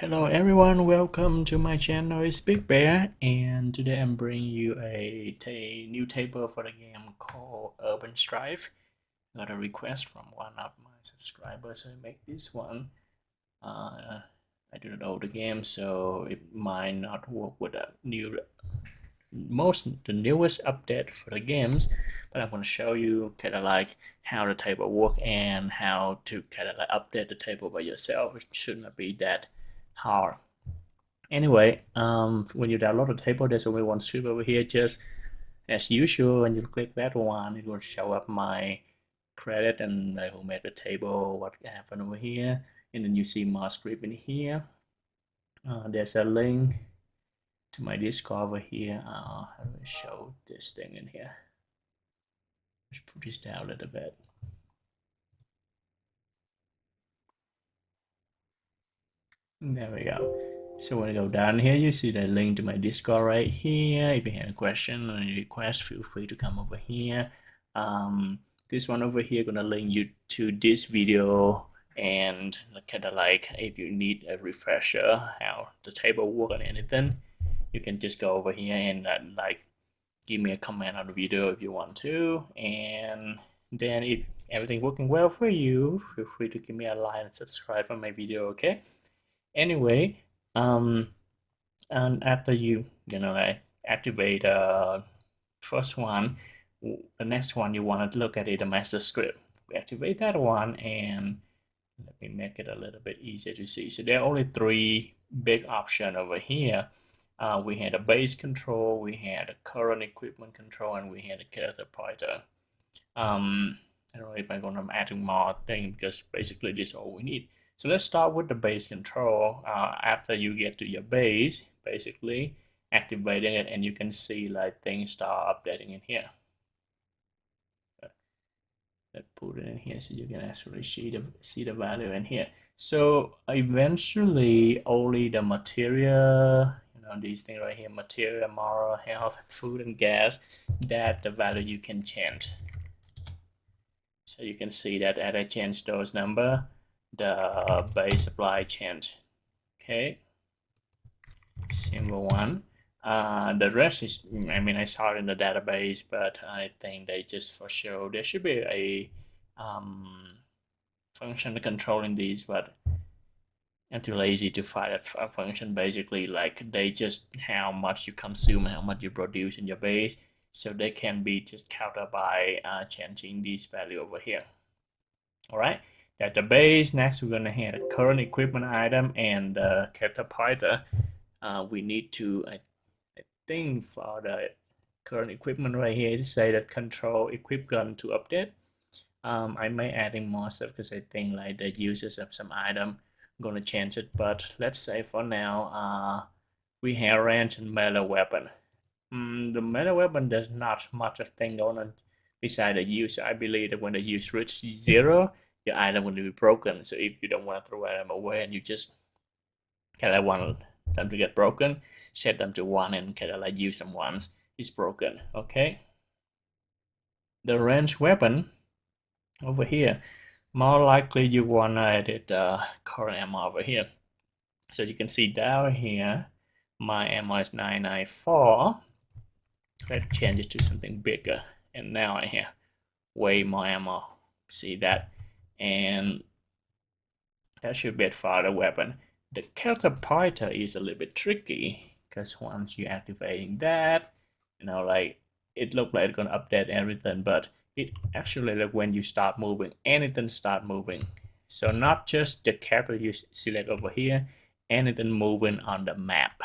Hello everyone, welcome to my channel. It's Big Bear, and today I'm bringing you a new table for the game called Urban Strife. I got a request from one of my subscribers to make this one. I do not know the game, so it might not work with the newest update for the games, but I'm going to show you kind of like how the table work and how to kind of like update the table by yourself. It should not be that hard. Anyway, when you download the table, there's only one strip over here. Just as usual, when you click that one, it will show up my credit and like who made the table, what happened over here, and then you see more script in here. There's a link to my Discord over here. How do I show this thing in here? Let's put this down a little bit. There we go. So when I go down here, you see the link to my Discord right here. If you have a question or any request, feel free to come over here. This one over here gonna link you to this video, and kind of like if you need a refresher how the table work or anything, you can just go over here and like give me a comment on the video if you want to. And then if everything working well for you, feel free to give me a like and subscribe for my video. Okay. Anyway, and after you like activate first one, the next one you want to look at it, the master script. We activate that one, and let me make it a little bit easier to see. So there are only three big options over here. We had a base control, we had a current equipment control, and we had a character pointer. I don't know if I'm gonna add more things, because basically this is all we need. So let's start with the base control. After you get to your base, basically activating it, and you can see like things start updating in here. Let's put it in here so you can actually see the value in here. So eventually only the material, these things right here, material, moral, health, food, and gas, that the value you can change. So you can see that as I change those numbers, the base supply change. Okay, symbol one. The rest is, I saw it in the database, but I think they just for show. There should be a function controlling these, but I'm too lazy to find that function. Basically, like they just how much you consume, how much you produce in your base, so they can be just counted by changing this value over here. All right. At the base, next we're gonna have a current equipment item and the character pointer. We need to, I think for the current equipment right here, say that control equip gun to update. I may adding more stuff because I think like the uses of some item, I'm gonna change it. But let's say for now, we have range and melee weapon. The melee weapon does not much of thing going on beside the use. I believe that when the use reach 0, your item will be broken. So if you don't want to throw them away and you just kind of want them to get broken, set them to 1 and kind of like use them once it's broken. Okay. The range weapon over here, more likely you want to edit the current ammo over here. So you can see down here, my ammo is 994. Let's change it to something bigger, and now I have way more ammo. See that? And that should be it for the weapon. The character pointer is a little bit tricky, because once you're activating that, like it looks like it's gonna update everything, but it actually, like when you start moving, anything start moving. So not just the character you select over here, anything moving on the map.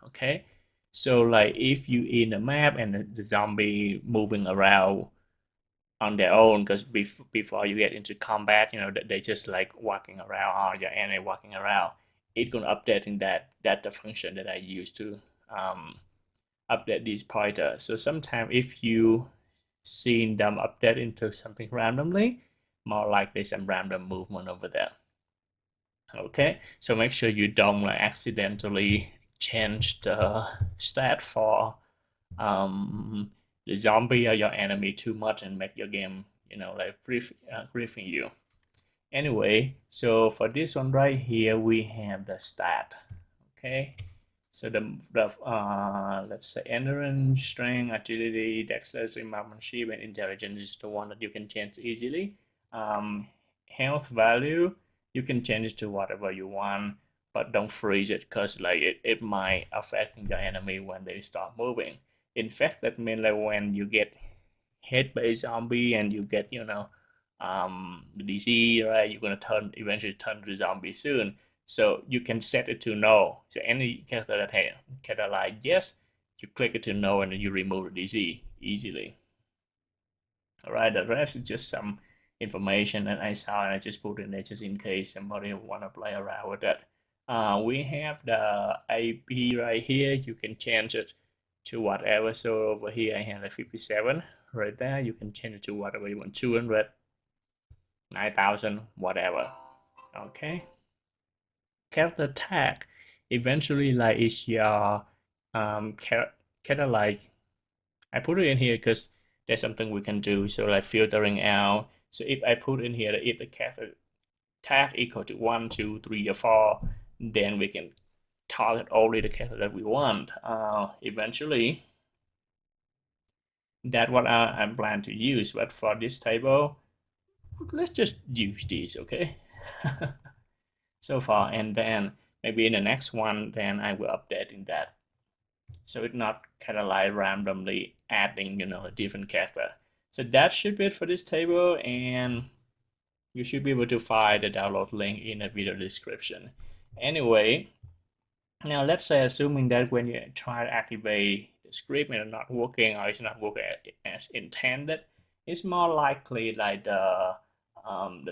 Okay, so like if you in the map and the zombie moving around on their own, because before you get into combat, they just like walking around, or your enemy walking around, it's gonna updating that the function that I use to update these pointers. So sometimes if you seen them update into something randomly, more likely some random movement over there. Okay, so make sure you don't like accidentally change the stat for the zombie or your enemy too much and make your game like griefing you. Anyway, so for this one right here, we have the stat. Okay, so the let's say endurance, strength, agility, dexterity, marksmanship, and intelligence is the one that you can change easily. Health value, you can change it to whatever you want, but don't freeze it because like it might affect your enemy when they start moving. In fact, that means like when you get hit by a zombie and you get the DC, right, you're gonna eventually turn to zombie soon. So you can set it to no. So any character that has character like yes, you click it to no and then you remove the DC easily. All right, the rest is just some information that I saw and I just put in there just in case somebody want to play around with that. We have the AP right here. You can change it to whatever. So over here I have a 57 right there. You can change it to whatever you want, 200, 9,000, whatever. Okay. Character tag eventually like is your character like I put it in here because there's something we can do. So like filtering out. So if I put in here that if the character tag equal to 1, 2, 3, or 4, then we can target only the character that we want. Eventually, that's what I'm planning to use. But for this table, let's just use these, okay? So far, and then maybe in the next one, then I will update in that. So it's not kind of like randomly adding, a different character. So that should be it for this table, and you should be able to find the download link in the video description. Anyway, now let's say assuming that when you try to activate the script and it's not working or it's not working as intended, it's more likely like the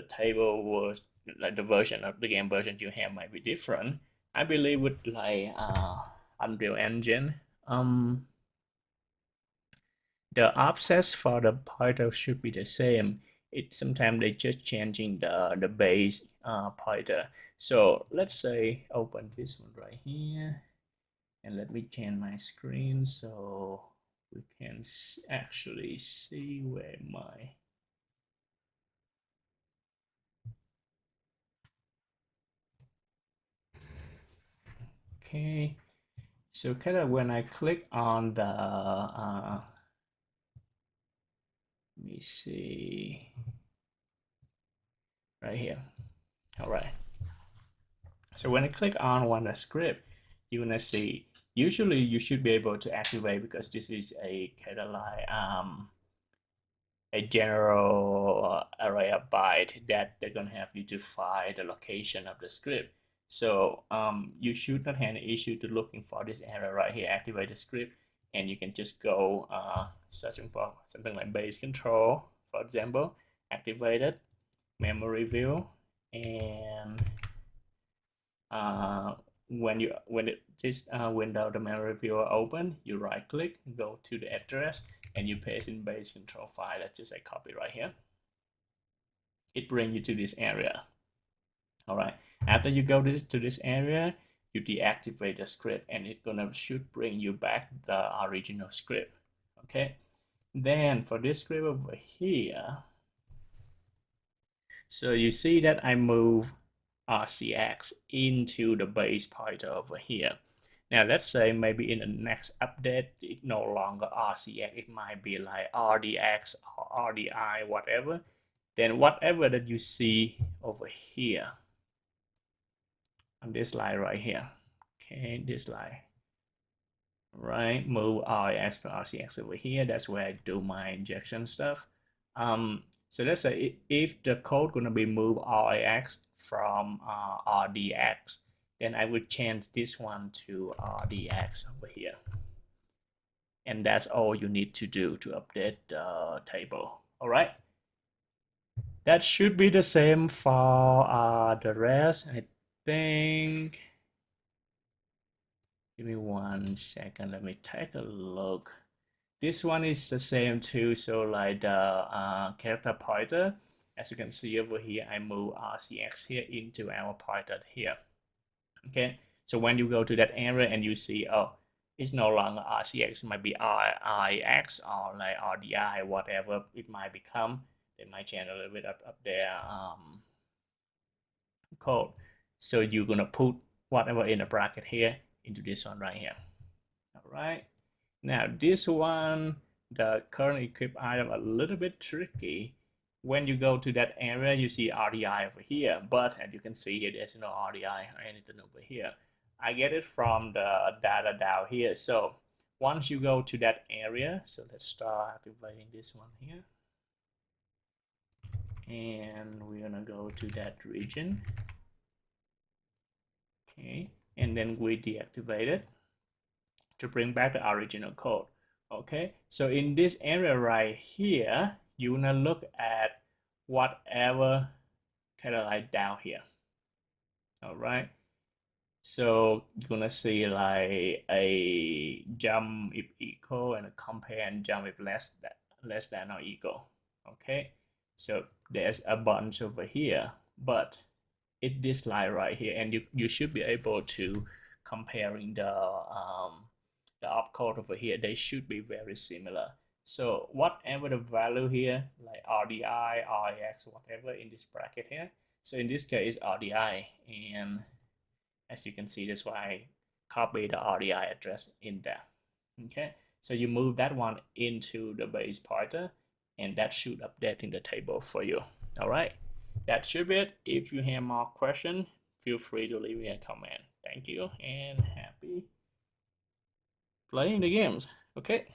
table was like the version of the game version you have might be different. I believe with like Unreal Engine, the offsets for the pointer should be the same. It sometimes they just changing the base pointer. So let's say open this one right here, and let me change my screen so we can actually see where my okay. So kind of when I click on the let me see right here. All right. So when I click on one of the script, you're gonna see. Usually, you should be able to activate because this is a kind of like a general array of byte that they're gonna have you to find the location of the script. So you should not have any issue to looking for this area right here. Activate the script, and you can just go searching for something like base control, for example, activated memory view, and when this window the memory viewer open, you right click, go to the address, and you paste in base control file. That's just a copy right here. It brings you to this area. All right. After you go to this area, you deactivate the script, and it's gonna should bring you back the original script. Okay. Then for this script over here, so you see that I move RCX into the base pointer over here. Now let's say maybe in the next update, it's no longer RCX, it might be like RDX or RDI, whatever. Then whatever that you see over here on this line right here, okay, this line, right, move RX to RCX over here. That's where I do my injection stuff. So let's say if the code gonna be move RX from RDX, then I would change this one to RDX over here. And that's all you need to do to update the table. All right. That should be the same for the rest. I think. Give me 1 second. Let me take a look. This one is the same too. So like the character pointer, as you can see over here, I move RCX here into our pointer here. Okay. So when you go to that area and you see, oh, it's no longer RCX, it might be RIX or like RDI, whatever it might become. They might change a little bit up there. code. So you're gonna put whatever in the bracket here into this one right here. All right. Now this one, the current equipped item, a little bit tricky. When you go to that area, you see RDI over here, but as you can see here, there's no RDI or anything over here. I get it from the data down here. So once you go to that area, so let's start activating this one here. And we're gonna go to that region. Okay, and then we deactivate it to bring back the original code. Okay, so in this area right here, you wanna look at whatever kind of like down here. All right, so you're gonna see like a jump if equal and a compare and jump if less than or equal. Okay, so there's a bunch over here, but it's this line right here, and you should be able to comparing the opcode over here. They should be very similar. So whatever the value here, like RDI, RIX, whatever in this bracket here. So in this case, RDI, and as you can see, that's why I copy the RDI address in there. Okay, so you move that one into the base pointer, and that should update in the table for you. All right, that should be it. If you have more questions, feel free to leave me a comment. Thank you, and happy playing the games. Okay.